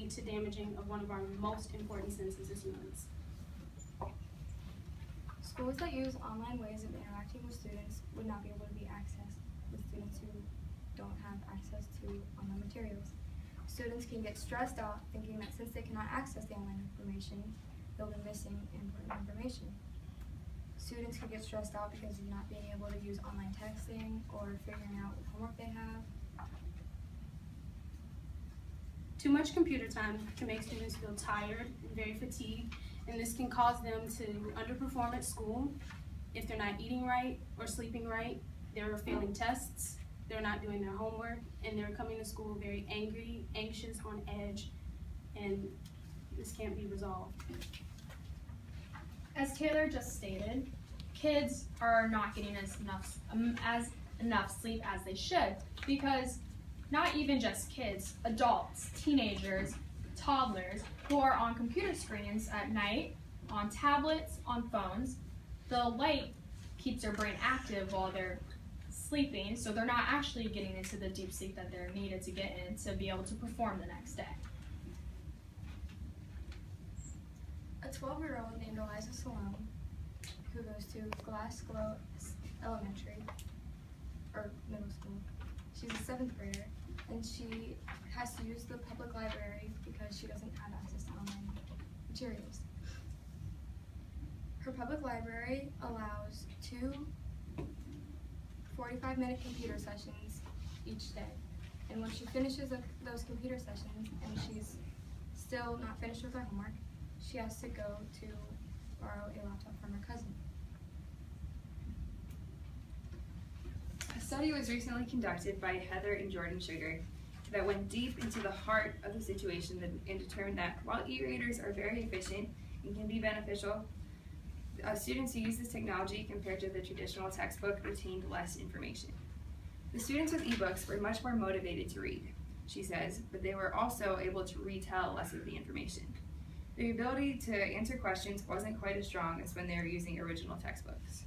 lead to damaging of one of our most important senses as humans. Schools that use online ways of interacting with students would not be able to be accessed with students who don't have access to online materials. Students can get stressed out thinking that since they cannot access the online information, they'll be missing important information. Students can get stressed out because of not being able to use online texting or figuring out what homework they have. Too much computer time can make students feel tired and very fatigued, and this can cause them to underperform at school. If they're not eating right or sleeping right, they're failing tests, they're not doing their homework, and they're coming to school very angry, anxious, on edge, and this can't be resolved. As Taylor just stated, kids are not getting as enough sleep as they should, because not even just kids, adults, teenagers, toddlers who are on computer screens at night, on tablets, on phones, the light keeps their brain active while they're sleeping, so they're not actually getting into the deep sleep that they're needed to get in to be able to perform the next day. A 12-year-old named Eliza Salome, who goes to Glasgow Elementary, or middle school. She's a 7th grader, and she has to use the public library because she doesn't have access to online materials. Her public library allows 2 45-minute computer sessions each day. And when she finishes those computer sessions and she's still not finished with her homework, she has to go to borrow a laptop from her cousin. A study was recently conducted by Heather and Jordan Sugar that went deep into the heart of the situation and determined that while e-readers are very efficient and can be beneficial, students who use this technology compared to the traditional textbook retained less information. The students with ebooks were much more motivated to read, she says, but they were also able to retell less of the information. Their ability to answer questions wasn't quite as strong as when they were using original textbooks.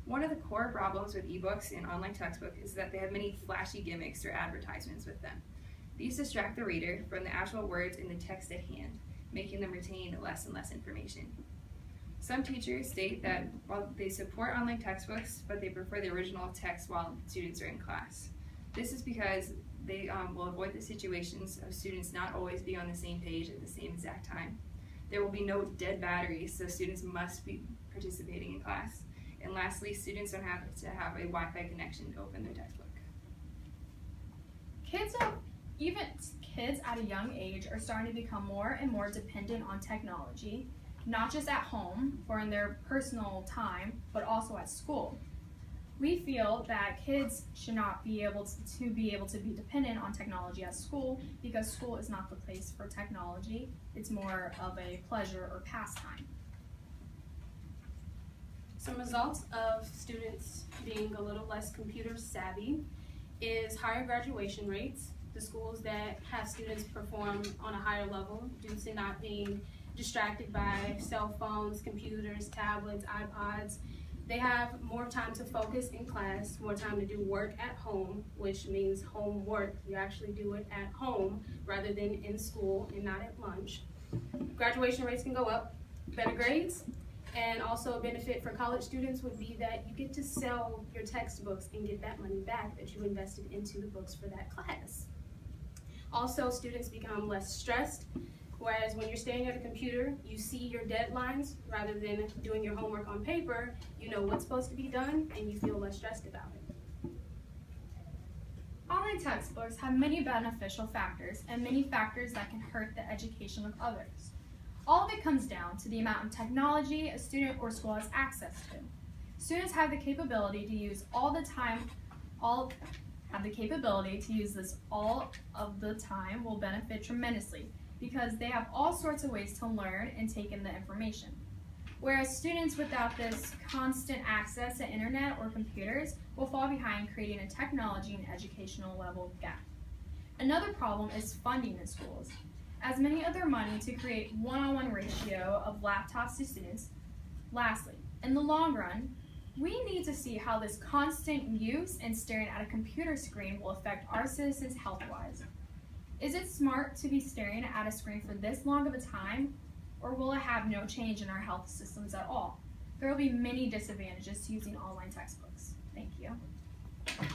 One of the core problems with ebooks and online textbook is that they have many flashy gimmicks or advertisements with them. These distract the reader from the actual words in the text at hand, making them retain less and less information. Some teachers state that while they support online textbooks, but they prefer the original text while students are in class. This is because they will avoid the situations of students not always being on the same page at the same exact time. There will be no dead batteries, so students must be participating in class. And lastly, students don't have to have a Wi-Fi connection to open their textbook. Even kids at a young age are starting to become more and more dependent on technology, not just at home or in their personal time, but also at school. We feel that kids should not be able to be dependent on technology at school because school is not the place for technology. It's more of a pleasure or pastime. Some results of students being a little less computer savvy is higher graduation rates. The schools that have students perform on a higher level due to not being distracted by cell phones, computers, tablets, iPods. They have more time to focus in class, more time to do work at home, which means homework. You actually do it at home rather than in school and not at lunch. Graduation rates can go up, better grades, and also a benefit for college students would be that you get to sell your textbooks and get that money back that you invested into the books for that class. Also, students become less stressed. Whereas when you're staring at a computer, you see your deadlines rather than doing your homework on paper. You know what's supposed to be done and you feel less stressed about it. Online textbooks have many beneficial factors and many factors that can hurt the education of others. All of it comes down to the amount of technology a student or school has access to. Students have the capability to use this all of the time will benefit tremendously, because they have all sorts of ways to learn and take in the information. Whereas students without this constant access to internet or computers will fall behind, creating a technology and educational level gap. Another problem is funding in schools, as many of their money to create one-on-one ratio of laptops to students. Lastly, in the long run, we need to see how this constant use and staring at a computer screen will affect our citizens health-wise. Is it smart to be staring at a screen for this long of a time, or will it have no change in our health systems at all? There will be many disadvantages to using online textbooks. Thank you.